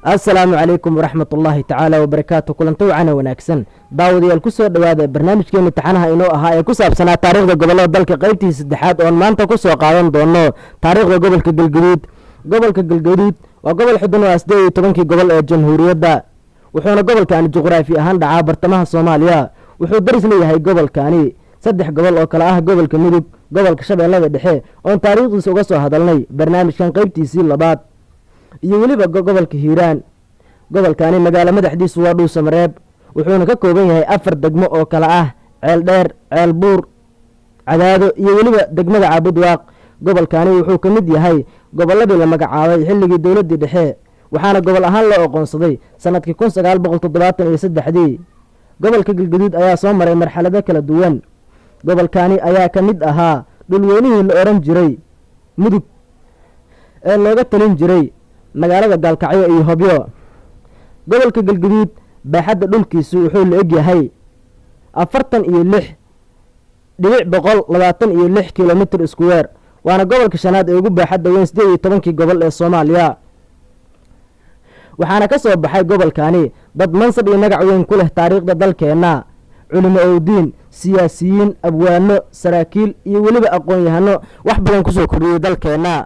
السلام عليكم ورحمة الله تعالى وبركاته كلنتو عنا وناكسن داودي الكسو دواده برنامج كي امتحانها إنو أها يكساب سنة تاريخ قبل دلك قيبتي سدحات وان ما انت كسو قادم دونو تاريخ gobolka galgaduud waa gobol xudun oo asdeey 10kii gobol ee jamhuuriyadda wuxuuna gobolkan juqraafi ahaan dhacaa bartamaha Soomaaliya wuxuu daris leeyahay gobolkani saddex gobol oo kala ah gobolka Mudug gobolka Shabeellada Dhexe oo taariikhdiisa uga soo hadalnay barnaamijkan qaybtiisii labaad iyo waliba gobolka Hiiraan gobolkani magaalo madaxdiisu waa Dhuusamareeb wuxuuna ka kooban yahay 4 degmo oo kala ah Ceel Dheer Ceel Buur Cadaado iyo waliba degmada Caabudwaaq gobolkani wuxuu ka mid yahay gobolladii la magacaabay xilligii dawladda dhexe waxaana gobol ahaan loo aqoonsaday sanadkii 1973 gobolka galgaduud ayaa soo maray marxalado kala duwan gobolkani ayaa ka mid ahaa dhulweynihii la oran jiray Mudug ee looga talin jiray magaalada Gaalkacyo iyo Hobyo gobolka galgaduud baaxadda dhulkiisu wuxuu la egyahay 46.126 kilomitir square waana gobolka shanaad ee ugu baaxadda weyn 18 gobol ee Soomaaliya waxaana ka soo baxay gobolkani dad mansab iyo magac weyn ku leh taariikhda dalkeena culimo oo diin siyaasiyiin abwaano saraakiil iyo waliba aqoon-yahano wax badan ku soo kordhiyay dalkeena